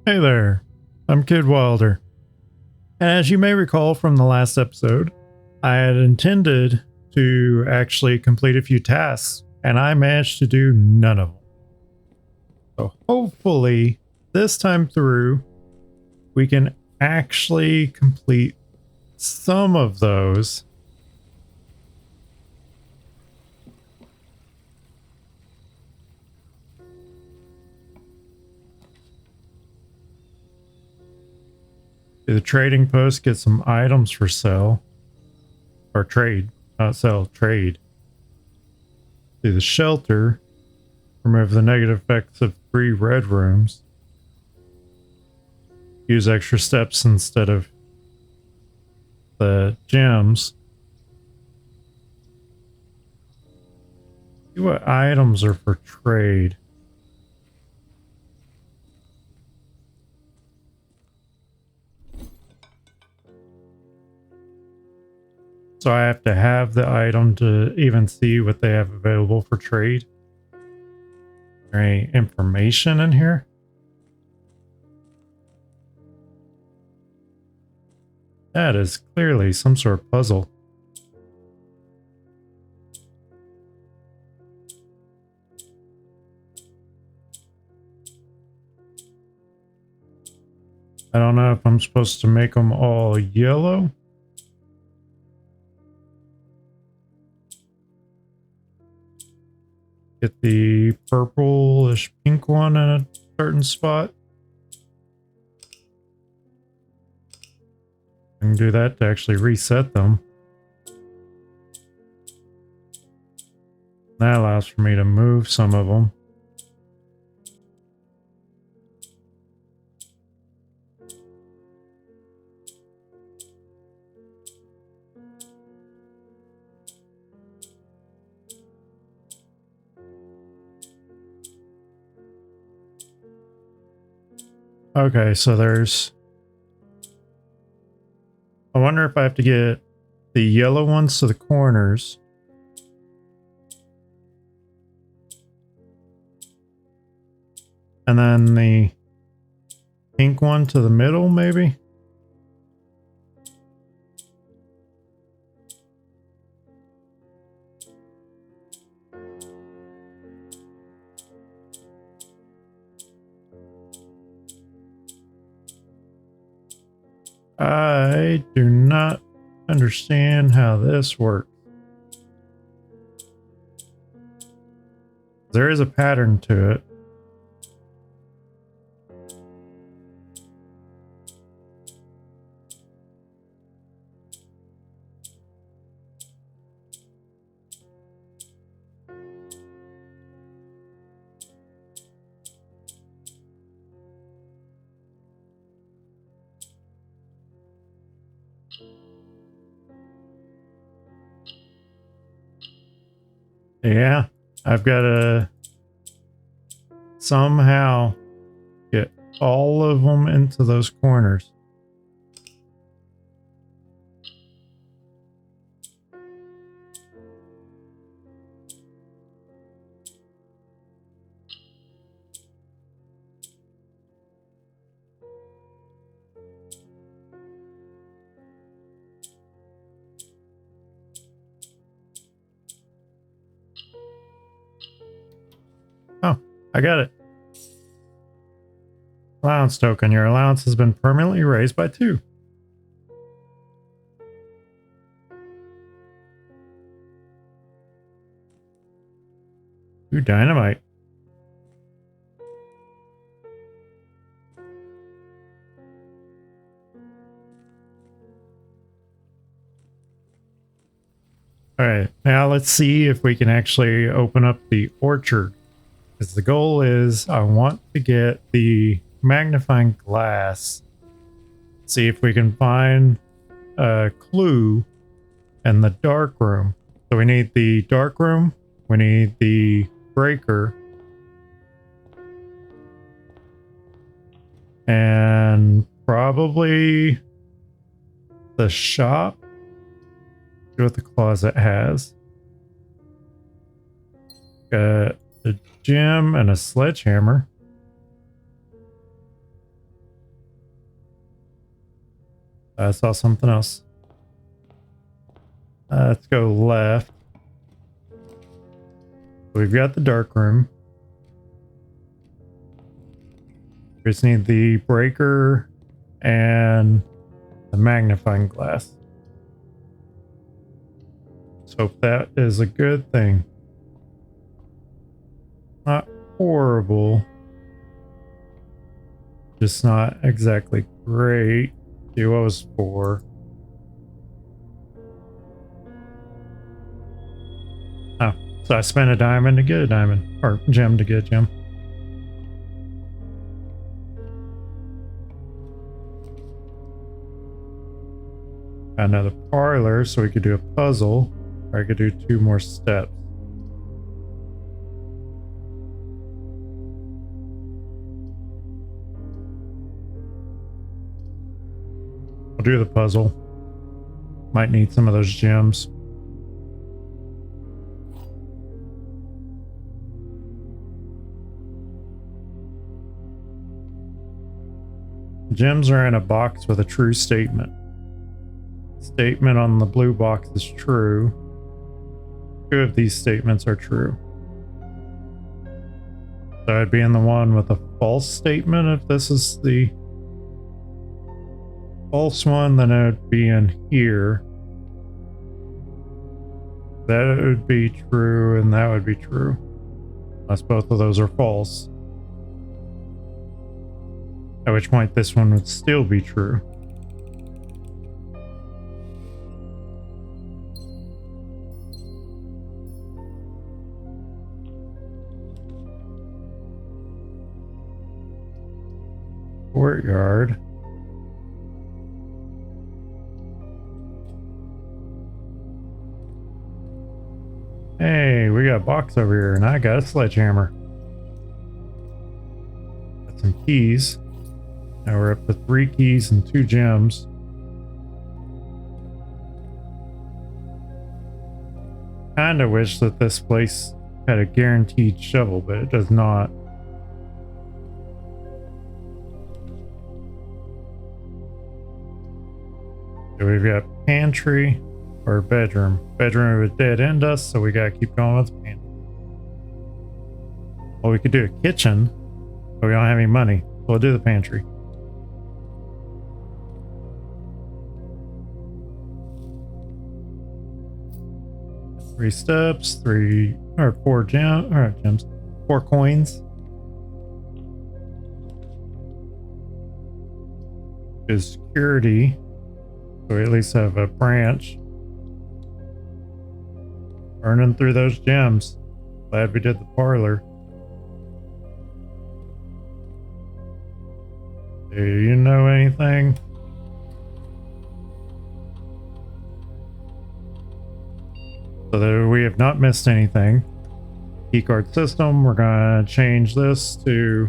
Hey there, I'm Kid Wilder. And as you may recall from the last episode, I had intended to actually complete a few tasks, and I managed to do none of them. So hopefully, this time through, we can actually complete some of those. Do the trading post, get some items for sale. Or trade, not sell, trade. Do the shelter, remove the negative effects of 3 red rooms. Use extra steps instead of the gems. See what items are for trade. So I have to have the item to even see what they have available for trade. Is there any information in here? That is clearly some sort of puzzle. I don't know if I'm supposed to make them all yellow. Get the purplish pink one in a certain spot. I can do that to actually reset them. That allows for me to move some of them. Okay, so there's... I wonder if I have to get the yellow ones to the corners. And then the pink one to the middle, maybe? I do not understand how this works. There is a pattern to it. Yeah, I've got to somehow get all of them into those corners. Oh, I got it. Allowance token. Your allowance has been permanently raised by 2. Ooh, dynamite. All right, now let's see if we can actually open up the orchard. Because the goal is I want to get the magnifying glass. See if we can find a clue in the dark room. So we need the dark room. We need the breaker. And probably the shop. See what the closet has. Got a gem and a sledgehammer. I saw something else. Let's go left. We've got the dark room. We just need the breaker and the magnifying glass. Let's hope that is a good thing. Not horrible. Just not exactly great. See what was for. Oh, so I spent a diamond to get a diamond. Or gem to get a gem. Got another parlor, so we could do a puzzle. Or I could do 2 more steps. I'll do the puzzle. Might need some of those gems. Gems are in a box with a true statement. Statement on the blue box is true. 2 of these statements are true. So I'd be in the one with a false statement if this is the false one, then it would be in here. That would be true, and that would be true. Unless both of those are false. At which point this one would still be true. Courtyard. Hey, we got a box over here, and I got a sledgehammer. Got some keys. Now we're up to 3 keys and 2 gems. Kinda wish that this place had a guaranteed shovel, but it does not. So we've got pantry or bedroom. Bedroom would dead end us, so we gotta keep going with pantry. Well, we could do a kitchen, but we don't have any money. So we'll do the pantry. Three steps, 3 or 4 gems, 4 coins. Is security. So we at least have a branch. Burning through those gems. Glad we did the parlor. Do you know anything? So that we have not missed anything. Keycard system, we're gonna change this to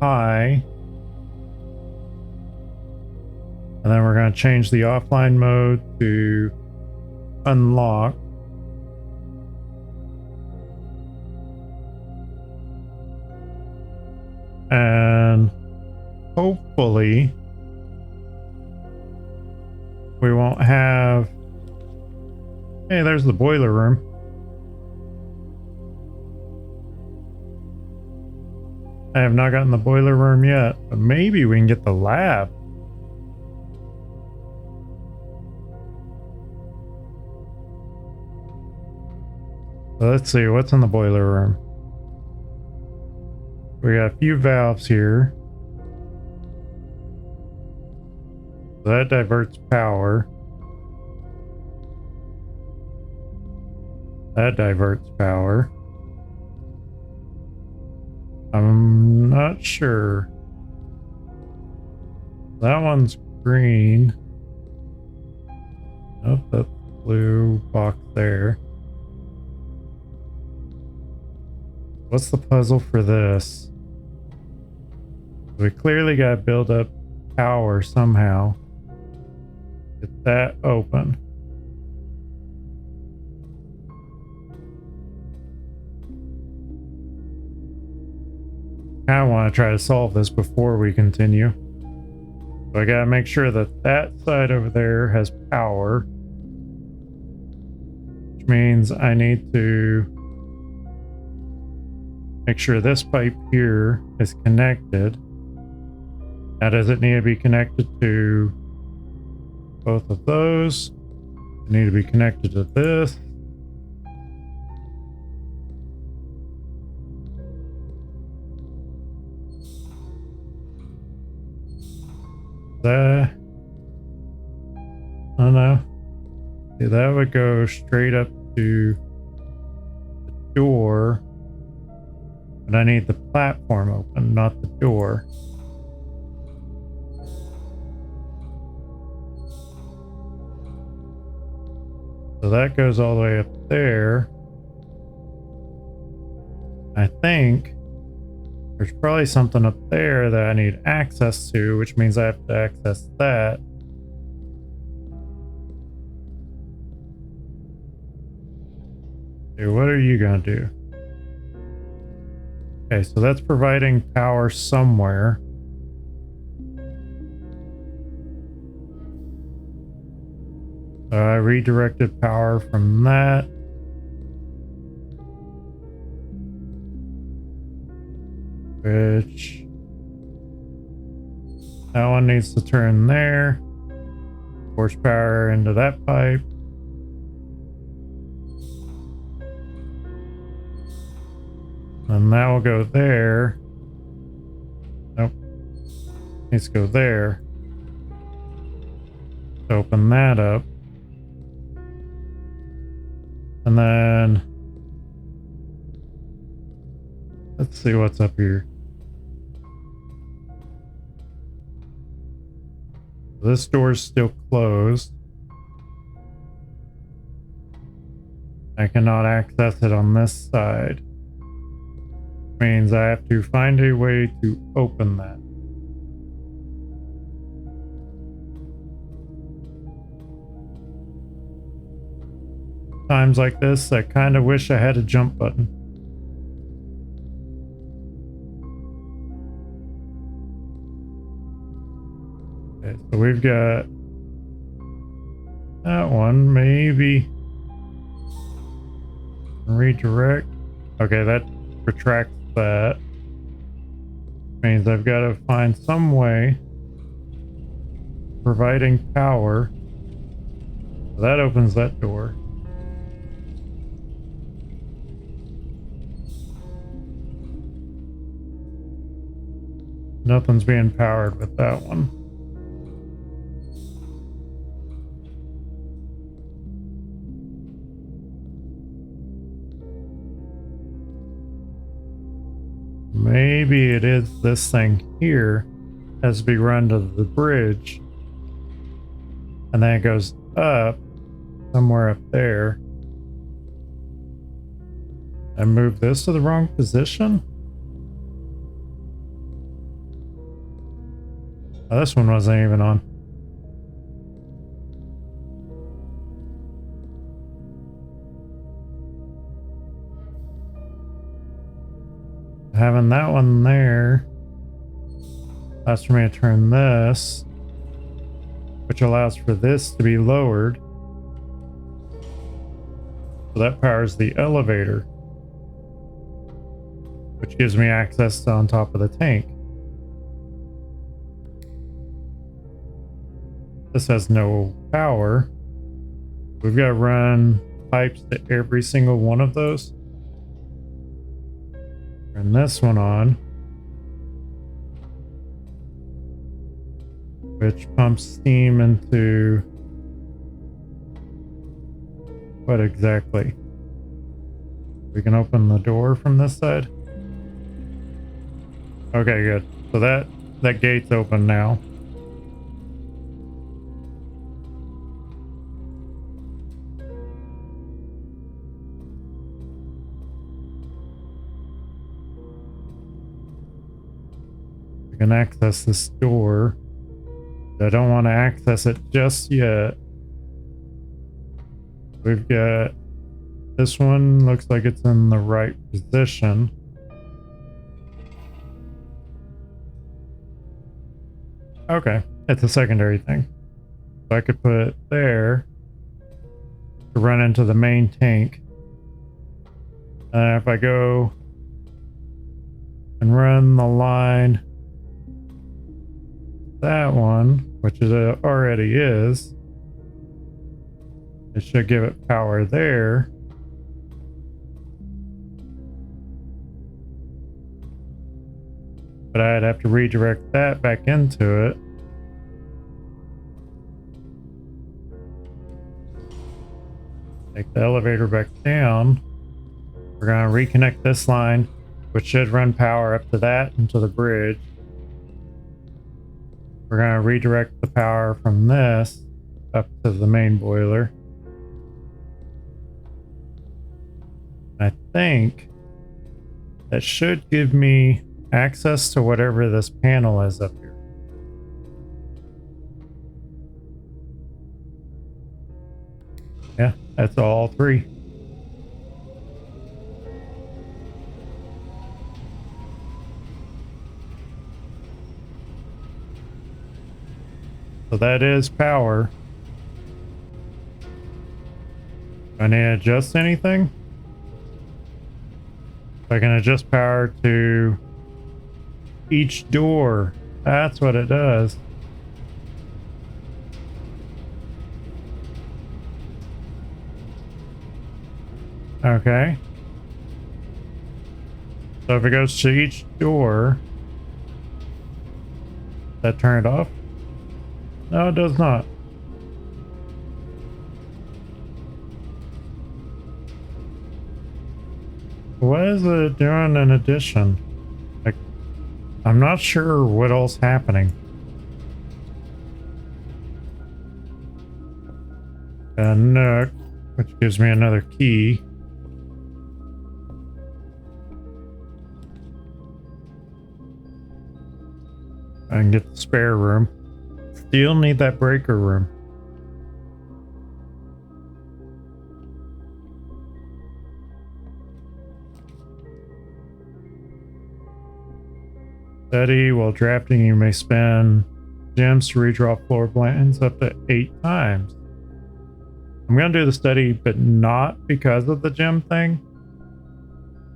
high. And then we're gonna change the offline mode to unlock. And hopefully we won't have... Hey, there's the boiler room. I have not gotten the boiler room yet, but maybe we can get the lab. So let's see, what's in the boiler room? We got a few valves here. So that diverts power. That diverts power. I'm not sure. That one's green. Nope, that's blue box there. What's the puzzle for this? We clearly got to build up power somehow. Get that open. I want to try to solve this before we continue. So I gotta make sure that that side over there has power, which means I need to make sure this pipe here is connected. Now, does it need to be connected to both of those? It need to be connected to this. That, I don't know. See, that would go straight up to the door, but I need the platform open, not the door. So that goes all the way up there. I think there's probably something up there that I need access to, which means I have to access that. Okay, what are you gonna do? Okay, so that's providing power somewhere. So I redirected power from that. Which that one needs to turn there. Force power into that pipe. And that will go there. Nope. Needs to go there. Open that up. And then let's see what's up here. This door's still closed. I cannot access it on this side. Means I have to find a way to open that. Times like this, I kind of wish I had a jump button. Okay, so we've got that one, maybe redirect. Okay, that retracts that. Means I've got to find some way providing power. So that opens that door. Nothing's being powered with that one. Maybe it is this thing here has to be run to the bridge. And then it goes up somewhere up there. And move this to the wrong position? Oh, this one wasn't even on. Having that one there allows for me to turn this, which allows for this to be lowered. So that powers the elevator, which gives me access to on top of the tank. This has no power. We've got to run pipes to every single one of those. Turn this one on, which pumps steam into what exactly? We can open the door from this side. Okay, good. So that gate's open now. We can access this door. I don't want to access it just yet. We've got this one, looks like it's in the right position. Okay, It's a secondary thing. So I could put it there to run into the main tank. If I go and run the line, that one, which it already is, it should give it power there. But I'd have to redirect that back into it. Take the elevator back down. We're going to reconnect this line, which should run power up to that and to the bridge. We're going to redirect the power from this up to the main boiler. I think that should give me access to whatever this panel is up here. Yeah, that's all three. So that is power. Do I need to adjust anything? I can adjust power to each door. That's what it does. Okay. So if it goes to each door, that turn it off? No, it does not. What is it doing in addition? Like, I'm not sure what else is happening. A nook, which gives me another key. I can get the spare room. Still need that breaker room. Study while drafting, you may spend gems to redraw floor plans up to 8 times. I'm going to do the study, but not because of the gem thing.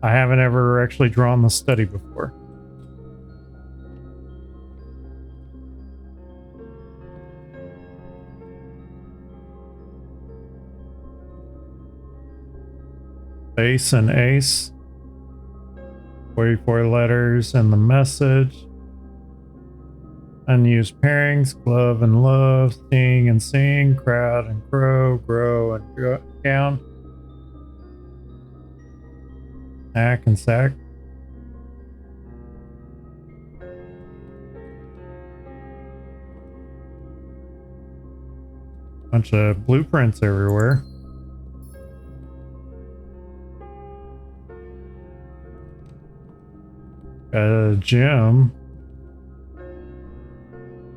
I haven't ever actually drawn the study before. Ace and ace. 44 letters and the message. Unused pairings, glove and love, sing and sing, crowd and crow, grow and gown. Hack and sack. Bunch of blueprints everywhere. Got a gym.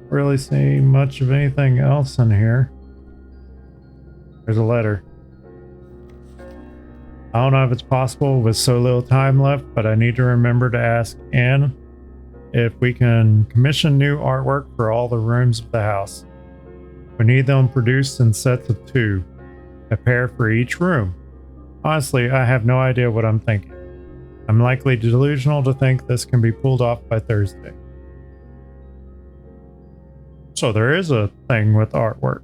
Really see much of anything else in here. There's a letter. I don't know if it's possible with so little time left, but I need to remember to ask Anne if we can commission new artwork for all the rooms of the house. We need them produced in sets of 2, a pair for each room. Honestly, I have no idea what I'm thinking. I'm likely delusional to think this can be pulled off by Thursday. So there is a thing with artwork.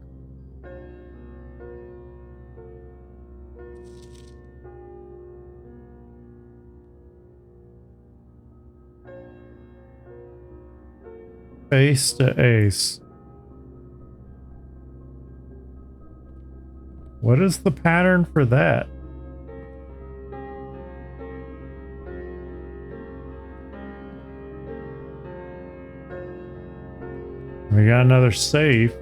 Ace to ace. What is the pattern for that? We got another safe.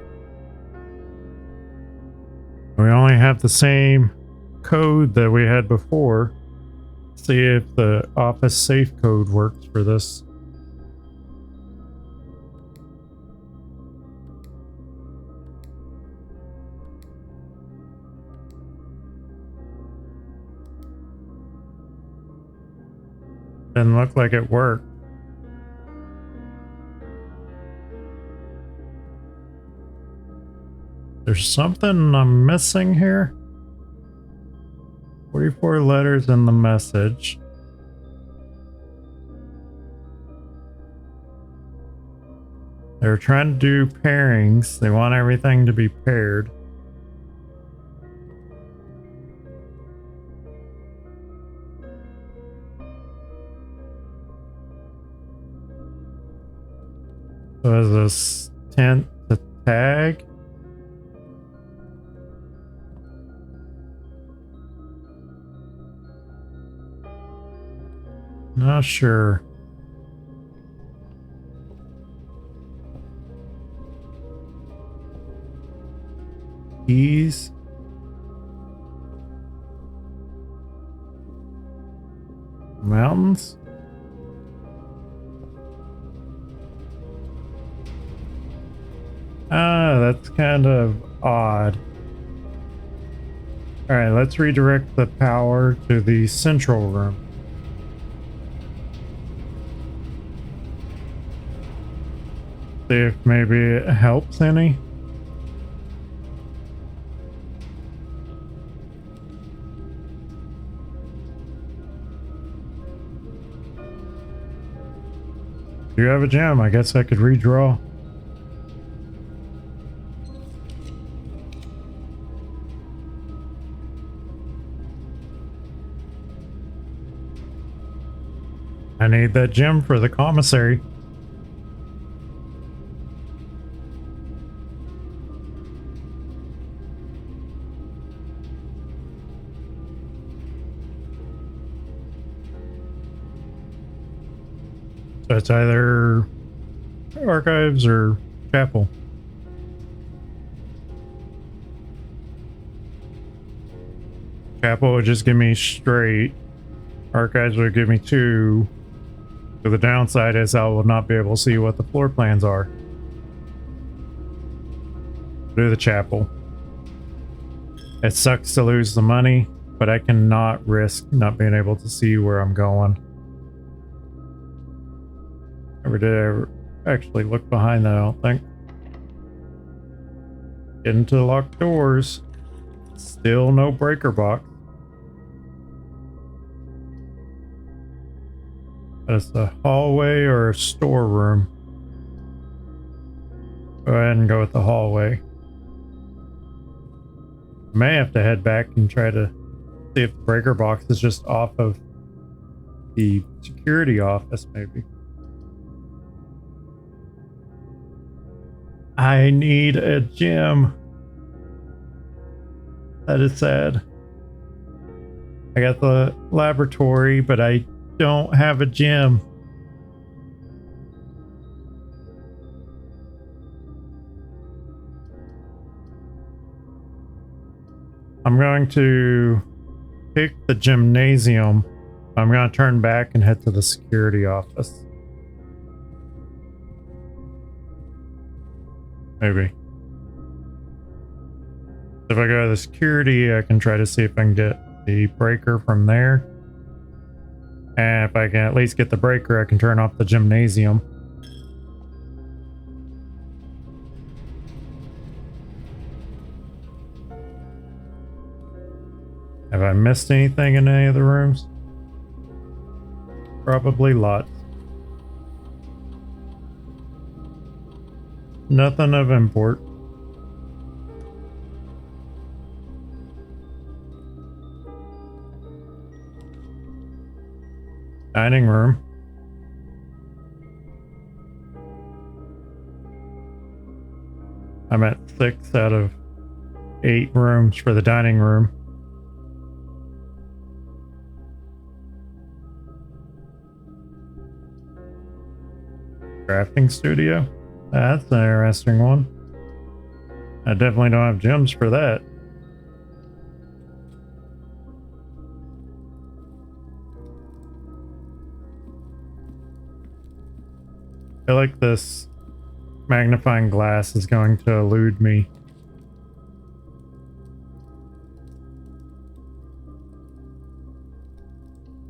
We only have the same code that we had before. See if the office safe code works for this. Didn't look like it worked. There's something I'm missing here. 44 letters in the message. They're trying to do pairings. They want everything to be paired. So is this tent to tag? Not sure. Keys. Mountains. Ah, that's kind of odd. Alright, let's redirect the power to the central room. See if maybe it helps any. Do you have a gem? I guess I could redraw. I need that gem for the commissary. So it's either archives or chapel. Chapel would just give me straight. Archives would give me 2. So the downside is I will not be able to see what the floor plans are. Do the chapel. It sucks to lose the money, but I cannot risk not being able to see where I'm going. Never did I ever actually look behind that, I don't think. Get into the locked doors. Still no breaker box. Is a hallway or a storeroom? Go ahead and go with the hallway. May have to head back and try to see if the breaker box is just off of the security office, maybe. I need a gem. That is sad. I got the laboratory, but I don't have a gem. I'm going to pick the gymnasium. I'm going to turn back and head to the security office. Maybe. If I go to the security, I can try to see if I can get the breaker from there. And if I can at least get the breaker, I can turn off the gymnasium. Have I missed anything in any of the rooms? Probably lots. Nothing of import. Dining room. I'm at 6 out of 8 rooms for the dining room. Crafting studio. That's an interesting one. I definitely don't have gems for that. I feel like this magnifying glass is going to elude me.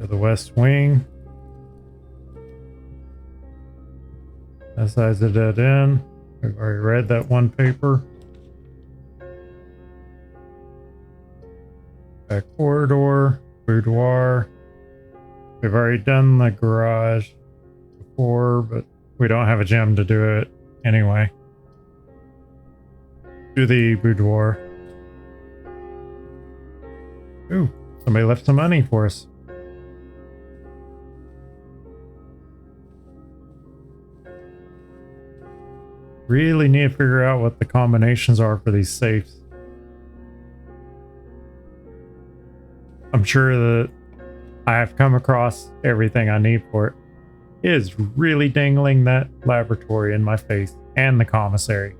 To the west wing. That side's a dead end. We've already read that one paper. Back corridor, boudoir. We've already done the garage before, but we don't have a gem to do it anyway. Do the boudoir. Ooh, somebody left some money for us. Really need to figure out what the combinations are for these safes. I'm sure that I have come across everything I need for it. It is really dangling that laboratory in my face and the commissary.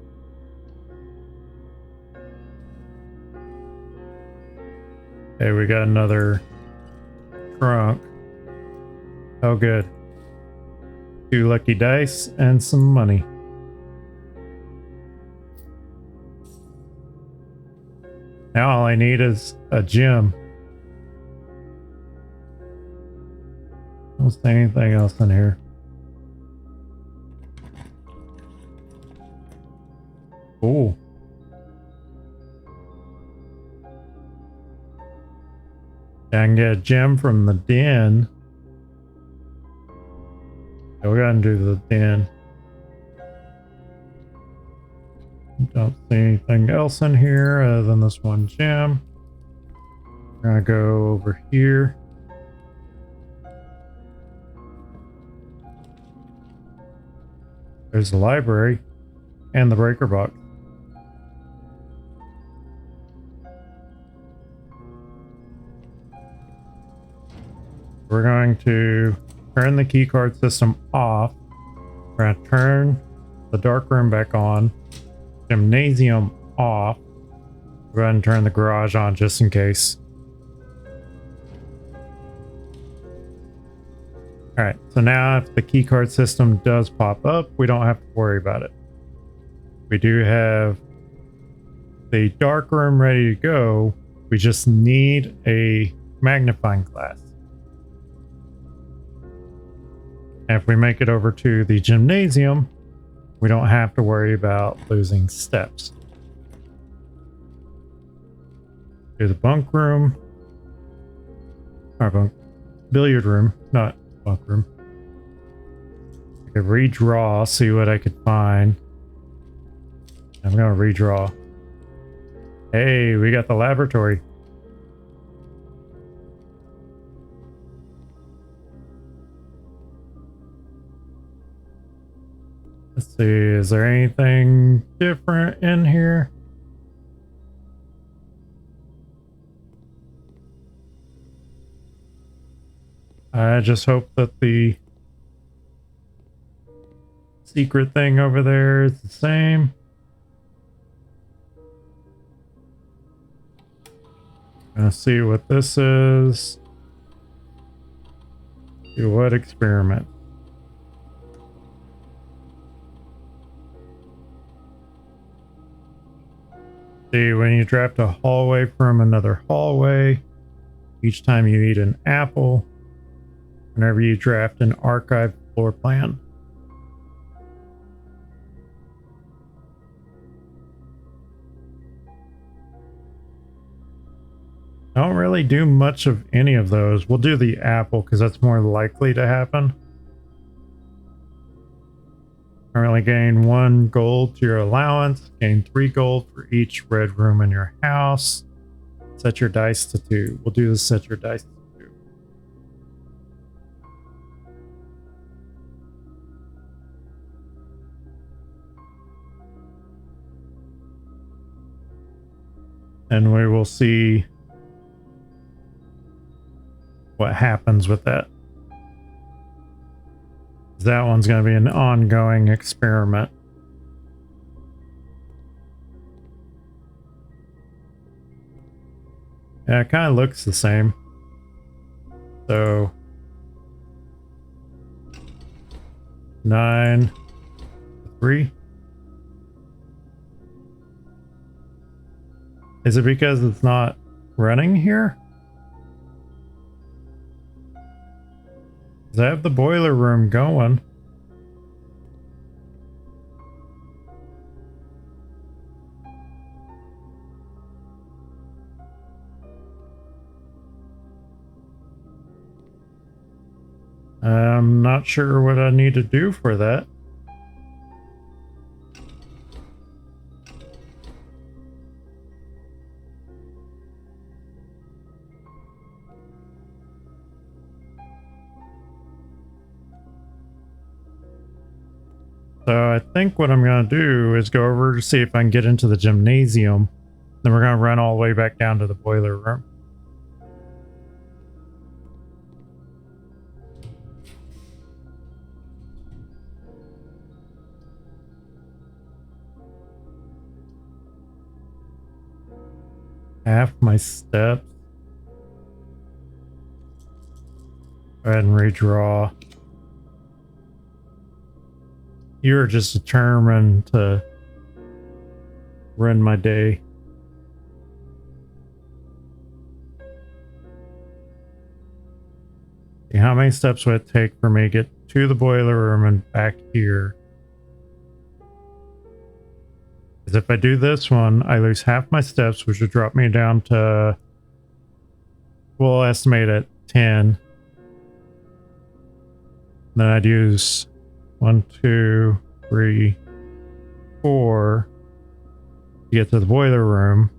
Okay, we got another trunk. Oh, good. 2 lucky dice and some money. Now all I need is a gem. I don't see anything else in here. Cool. I can get a gem from the den. Yeah, we gotta do the den. Don't see anything else in here other than this one gem. We're gonna go over here. There's the library and the breaker box. We're going to turn the keycard system off. We're going to turn the dark room back on. Gymnasium off. Go ahead and turn the garage on just in case. Alright, so now if the keycard system does pop up, we don't have to worry about it. We do have the dark room ready to go. We just need a magnifying glass. And if we make it over to the gymnasium, we don't have to worry about losing steps. To the bunk room. Or billiard room, not bunk room. I could redraw, see what I could find. I'm gonna redraw. Hey, we got the laboratory. Let's see, is there anything different in here? I just hope that the secret thing over there is the same. Gonna see what this is. Do what experiment? See, when you draft a hallway from another hallway, each time you eat an apple, whenever you draft an archive floor plan. I don't really do much of any of those. We'll do the apple because that's more likely to happen. Currently gain 1 gold to your allowance. Gain 3 gold for each red room in your house. Set your dice to 2. We'll do the set your dice to 2. And we will see what happens with that. That one's going to be an ongoing experiment. Yeah, it kind of looks the same. So 9, 3. Is it because it's not running here? I have the boiler room going. I'm not sure what I need to do for that. So I think what I'm going to do is go over to see if I can get into the gymnasium. Then we're going to run all the way back down to the boiler room. Half my steps. Go ahead and redraw. You're just determined to ruin my day. How many steps would it take for me to get to the boiler room and back here? Because if I do this one, I lose half my steps, which would drop me down to, we'll estimate at 10. Then I'd use 1, 2, 3, 4 to get to the boiler room.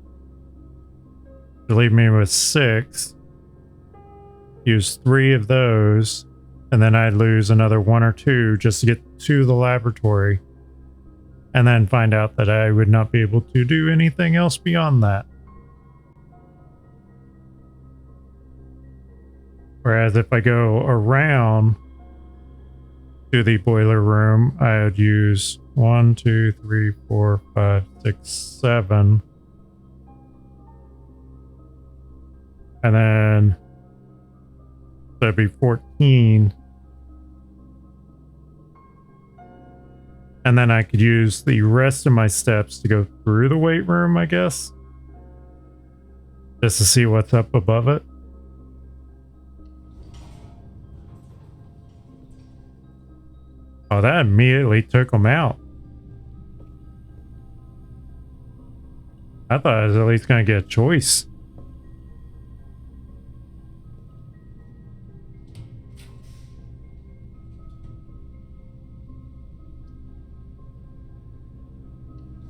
To leave me with 6. Use 3 of those, and then I'd lose another 1 or 2 just to get to the laboratory. And then find out that I would not be able to do anything else beyond that. Whereas if I go around to the boiler room, I would use 1, 2, 3, 4, 5, 6, 7. And then that'd be 14. And then I could use the rest of my steps to go through the weight room, I guess. Just to see what's up above it. Oh, that immediately took them out. I thought I was at least going to get a choice.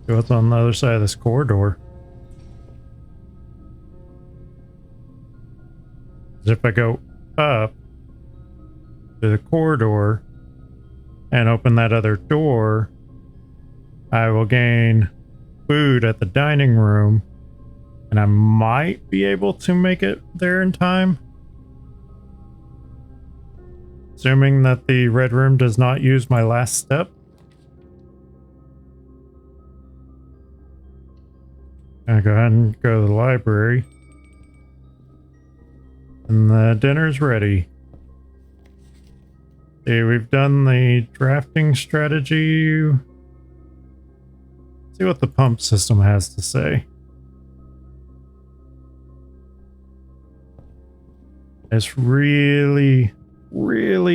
What's on the other side of this corridor? If I go up to the corridor and open that other door, I will gain food at the dining room, and I might be able to make it there in time. Assuming that the red room does not use my last step. I'll go ahead and go to the library. And the dinner's ready. See, we've done the drafting strategy. See what the pump system has to say. I just really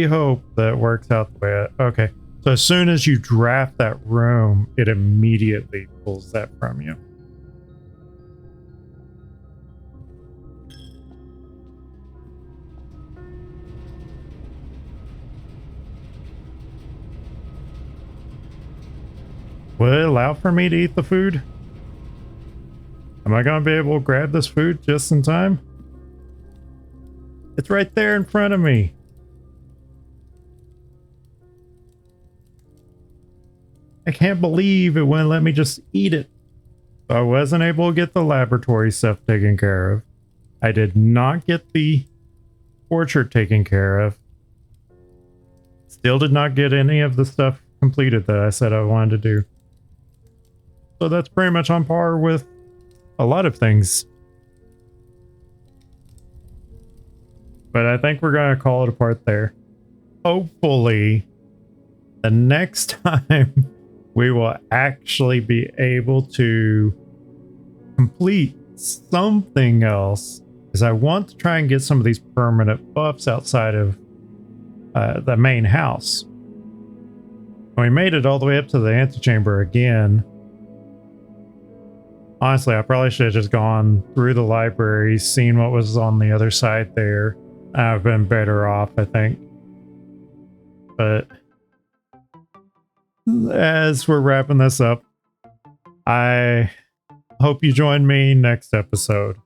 hope that works out the way okay. So as soon as you draft that room, it immediately pulls that from you. Will it allow for me to eat the food? Am I going to be able to grab this food just in time? It's right there in front of me. I can't believe it wouldn't let me just eat it. So I wasn't able to get the laboratory stuff taken care of. I did not get the orchard taken care of. Still did not get any of the stuff completed that I said I wanted to do. So that's pretty much on par with a lot of things. But I think we're going to call it apart there. Hopefully, the next time we will actually be able to complete something else. Because I want to try and get some of these permanent buffs outside of the main house. We made it all the way up to the antechamber again. Honestly, I probably should have just gone through the library, seen what was on the other side there. I've been better off, I think. But as we're wrapping this up, I hope you join me next episode.